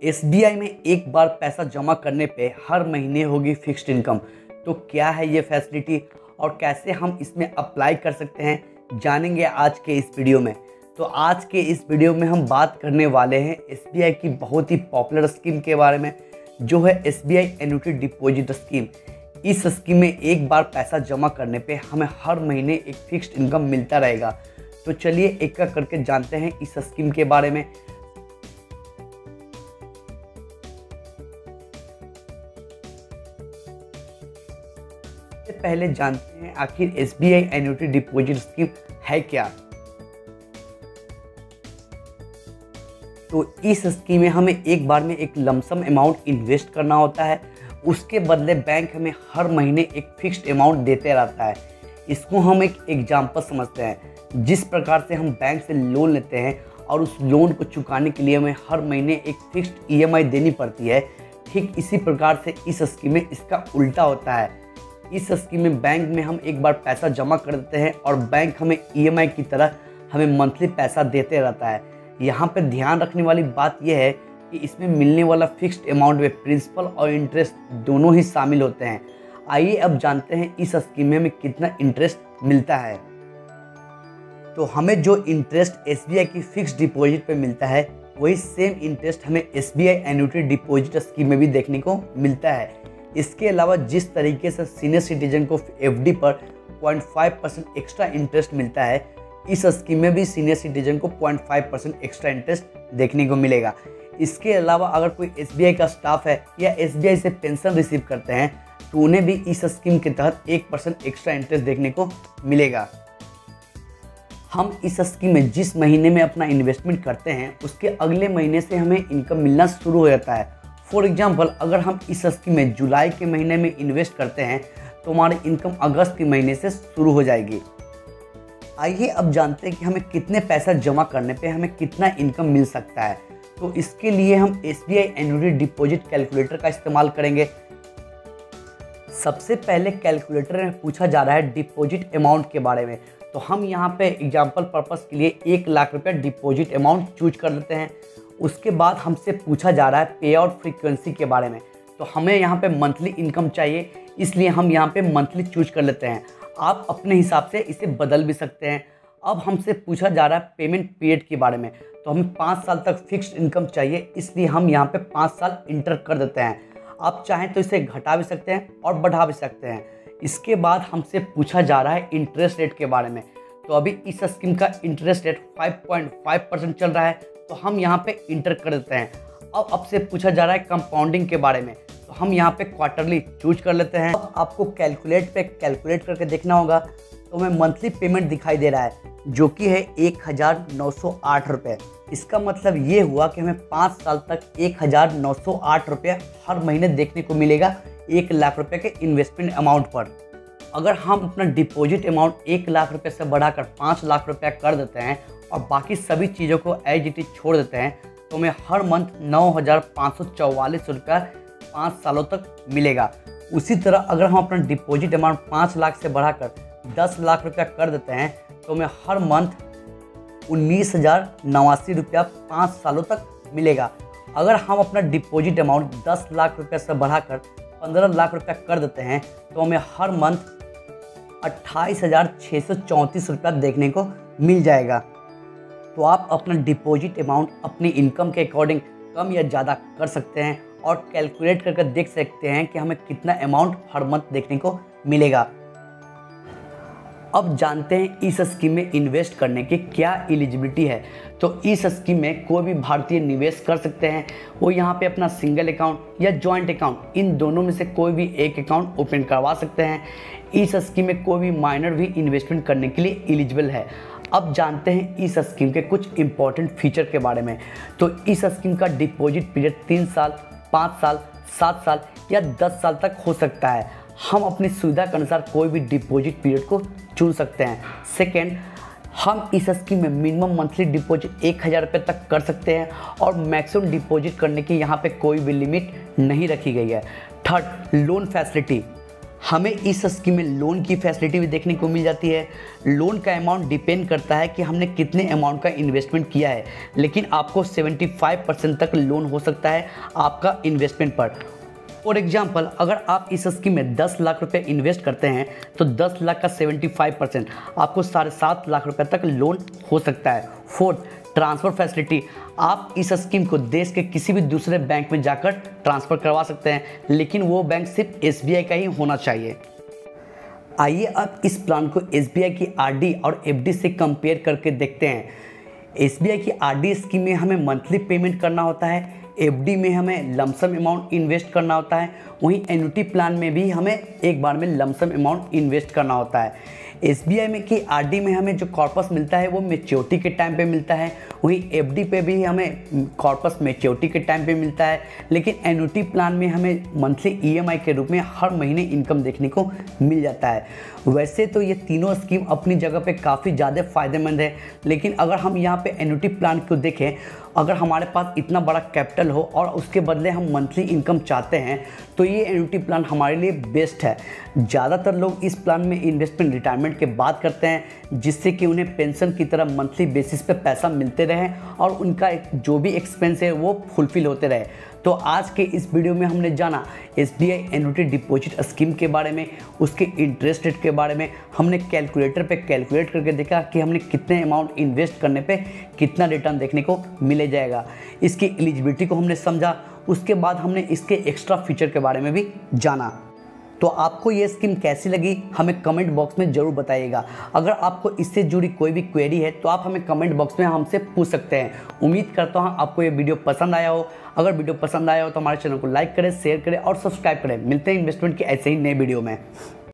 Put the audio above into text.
SBI में एक बार पैसा जमा करने पे हर महीने होगी फिक्स्ड इनकम। तो क्या है ये फैसिलिटी और कैसे हम इसमें अप्लाई कर सकते हैं, जानेंगे आज के इस वीडियो में। तो आज के इस वीडियो में हम बात करने वाले हैं एसबीआई की बहुत ही पॉपुलर स्कीम के बारे में, जो है एसबीआई एन्युटी डिपॉजिट स्कीम। इस स्कीम में एक बार पैसा जमा करने पे हमें हर महीने एक फिक्स्ड इनकम मिलता रहेगा। तो चलिए एक एक करके जानते हैं इस स्कीम के बारे में। सबसे पहले जानते हैं आखिर एसबीआई एन्युटी डिपॉजिट स्कीम है क्या। तो इस स्कीम में हमें एक बार में एक लमसम अमाउंट इन्वेस्ट करना होता है, उसके बदले बैंक हमें हर महीने एक फिक्स्ड अमाउंट देते रहता है। इसको हम एक एग्जाम्पल समझते हैं। जिस प्रकार से हम बैंक से लोन लेते हैं और उस लोन को चुकाने के लिए हमें हर महीने एक फिक्स्ड ईएमआई देनी पड़ती है, ठीक इसी प्रकार से इस स्कीम में इसका उल्टा होता है। इस स्कीम में बैंक में हम एक बार पैसा जमा कर देते हैं और बैंक हमें ईएमआई की तरह हमें मंथली पैसा देते रहता है। यहाँ पर ध्यान रखने वाली बात यह है कि इसमें मिलने वाला फिक्स्ड अमाउंट में प्रिंसिपल और इंटरेस्ट दोनों ही शामिल होते हैं। आइए अब जानते हैं इस स्कीम में हमें कितना इंटरेस्ट मिलता है। तो हमें जो इंटरेस्ट एसबीआई की फिक्स्ड डिपॉजिट पे मिलता है, वही सेम इंटरेस्ट हमें एसबीआई एन्युटी डिपॉजिट स्कीम में भी देखने को मिलता है। इसके अलावा जिस तरीके से सीनियर सिटीजन को एफडी पर 0.5% एक्स्ट्रा इंटरेस्ट मिलता है, इस स्कीम में भी सीनियर सिटीजन को 0.5% एक्स्ट्रा इंटरेस्ट देखने को मिलेगा। इसके अलावा अगर कोई एसबीआई का स्टाफ है या एसबीआई से पेंशन रिसीव करते हैं, तो उन्हें भी इस स्कीम के तहत 1% एक्स्ट्रा इंटरेस्ट देखने को मिलेगा। हम इस स्कीम में जिस महीने में अपना इन्वेस्टमेंट करते हैं, उसके अगले महीने से हमें इनकम मिलना शुरू हो जाता है। फॉर एग्जाम्पल, अगर हम इस स्कीम में जुलाई के महीने में इन्वेस्ट करते हैं, तो हमारी इनकम अगस्त के महीने से शुरू हो जाएगी। आइए अब जानते हैं कि हमें कितने पैसा जमा करने पे हमें कितना इनकम मिल सकता है। तो इसके लिए हम एसबीआई एन्युटी डिपॉजिट कैलकुलेटर का इस्तेमाल करेंगे। सबसे पहले कैलकुलेटर में पूछा जा रहा है डिपॉजिट अमाउंट के बारे में। तो हम यहाँ पे एग्जांपल पर्पस के लिए 1 लाख रुपया डिपॉजिट अमाउंट चूज कर लेते हैं। उसके बाद हमसे पूछा जा रहा है पे आउट फ्रीक्वेंसी के बारे में। तो हमें यहाँ पे मंथली इनकम चाहिए, इसलिए हम यहाँ पे मंथली चूज कर लेते हैं। आप अपने हिसाब से इसे बदल भी सकते हैं। अब हमसे पूछा जा रहा है पेमेंट पीरियड के बारे में। तो हमें 5 साल तक फिक्स्ड इनकम चाहिए, इसलिए हम यहाँ पे 5 साल इंटर कर देते हैं। आप चाहें तो इसे घटा भी सकते हैं और बढ़ा भी सकते हैं। इसके बाद हमसे पूछा जा रहा है इंटरेस्ट रेट के बारे में। तो अभी इस स्कीम का इंटरेस्ट रेट 5.5% चल रहा है, तो हम यहाँ पे इंटर कर देते हैं। अब आपसे पूछा जा रहा है कंपाउंडिंग के बारे में। तो हम यहाँ पे क्वार्टरली चूज कर लेते हैं। अब आपको कैलकुलेट करके देखना होगा। तो हमें मंथली पेमेंट दिखाई दे रहा है, जो कि है 1908 रुपये। इसका मतलब ये हुआ कि हमें 5 साल तक 1908 रुपये हर महीने देखने को मिलेगा 1 लाख रुपये के इन्वेस्टमेंट अमाउंट पर। अगर हम अपना डिपॉजिट अमाउंट 1 लाख रुपये से बढ़ाकर 5 लाख रुपया कर देते हैं और बाकी सभी चीज़ों को एज इट इज छोड़ देते हैं, तो हमें हर मंथ 9,544 रुपया 5 सालों तक मिलेगा। उसी तरह अगर हम अपना डिपॉजिट अमाउंट 5 लाख से बढ़ाकर 10 लाख रुपया कर देते हैं, तो हमें हर मंथ 19,089 रुपया 5 सालों तक मिलेगा। अगर हम अपना डिपॉजिट अमाउंट 10 लाख रुपये से बढ़ाकर 15 लाख रुपया कर देते हैं, तो हमें हर मंथ 28,634 रुपया देखने को मिल जाएगा। तो आप अपना डिपॉजिट अमाउंट अपनी इनकम के अकॉर्डिंग कम या ज़्यादा कर सकते हैं और कैलकुलेट करके देख सकते हैं कि हमें कितना अमाउंट हर मंथ देखने को मिलेगा। अब जानते हैं इस स्कीम में इन्वेस्ट करने की क्या एलिजिबिलिटी है। तो इस स्कीम में कोई भी भारतीय निवेश कर सकते हैं। वो यहाँ पे अपना सिंगल अकाउंट या जॉइंट अकाउंट, इन दोनों में से कोई भी एक अकाउंट ओपन करवा सकते हैं। इस स्कीम में कोई भी माइनर भी इन्वेस्टमेंट करने के लिए एलिजिबल है। अब जानते हैं इस स्कीम के कुछ इंपॉर्टेंट फीचर के बारे में। तो इस स्कीम का डिपॉजिट पीरियड 3 साल, 5 साल, 7 साल या 10 साल तक हो सकता है। हम अपनी सुविधा के अनुसार कोई भी डिपॉजिट पीरियड को चुन सकते हैं। सेकेंड, हम इस स्कीम में मिनिमम मंथली डिपॉजिट 1,000 रुपये तक कर सकते हैं और मैक्सिमम डिपॉजिट करने की यहाँ पे कोई भी लिमिट नहीं रखी गई है। Third, loan facility. हमें इस स्कीम में लोन की फैसिलिटी भी देखने को मिल जाती है। लोन का अमाउंट डिपेंड करता है कि हमने कितने अमाउंट का इन्वेस्टमेंट किया है, लेकिन आपको 75% तक लोन हो सकता है आपका इन्वेस्टमेंट पर। फॉर एग्जाम्पल, अगर आप इस स्कीम में 10 लाख रुपए इन्वेस्ट करते हैं तो 10 लाख का 75% आपको 7.5 लाख रुपए तक लोन हो सकता है। Fourth, transfer facility. आप इस स्कीम को देश के किसी भी दूसरे बैंक में जाकर ट्रांसफ़र करवा सकते हैं, लेकिन वो बैंक सिर्फ SBI का ही होना चाहिए। आइए अब इस प्लान को SBI की RD और FD से कंपेयर करके देखते हैं। SBI की RD स्कीम में हमें मंथली पेमेंट करना होता है, FD में हमें लमसम अमाउंट इन्वेस्ट करना होता है, वहीं एन्युटी प्लान में भी हमें एक बार में लमसम अमाउंट इन्वेस्ट करना होता है। SBI में की RD में हमें जो कॉर्पस मिलता है वो मैच्योरिटी के टाइम पे मिलता है, वहीं FD पे भी हमें कॉर्पस मैच्योरिटी के टाइम पे मिलता है, लेकिन एन्युटी प्लान में हमें मंथली EMI के रूप में हर महीने इनकम देखने को मिल जाता है। वैसे तो ये तीनों स्कीम अपनी जगह पे काफ़ी ज़्यादा फ़ायदेमंद है, लेकिन अगर हम यहाँ पे एन्युटी प्लान को देखें, अगर हमारे पास इतना बड़ा कैपिटल हो और उसके बदले हम मंथली इनकम चाहते हैं तो ये एन्युटी प्लान हमारे लिए बेस्ट है। ज़्यादातर लोग इस प्लान में इन्वेस्टमेंट रिटायरमेंट के बाद करते हैं, जिससे कि उन्हें पेंशन की तरह मंथली बेसिस पे पैसा मिलते रहे और उनका जो भी एक्सपेंस है वो फुलफिल होते रहे। तो आज के इस वीडियो में हमने जाना SBI एन्युटी डिपॉजिट स्कीम के बारे में, उसके इंटरेस्ट रेट के बारे में। हमने कैलकुलेटर पे कैलकुलेट करके देखा कि हमने कितने अमाउंट इन्वेस्ट करने पे कितना रिटर्न देखने को मिले जाएगा। इसकी एलिजिबिलिटी को हमने समझा, उसके बाद हमने इसके एक्स्ट्रा फीचर के बारे में भी जाना। तो आपको ये स्कीम कैसी लगी हमें कमेंट बॉक्स में ज़रूर बताइएगा। अगर आपको इससे जुड़ी कोई भी क्वेरी है तो आप हमें कमेंट बॉक्स में हमसे पूछ सकते हैं। उम्मीद करता हूँ आपको ये वीडियो पसंद आया हो। अगर वीडियो पसंद आया हो तो हमारे चैनल को लाइक करें, शेयर करें और सब्सक्राइब करें। मिलते हैं इन्वेस्टमेंट के ऐसे ही नए वीडियो में।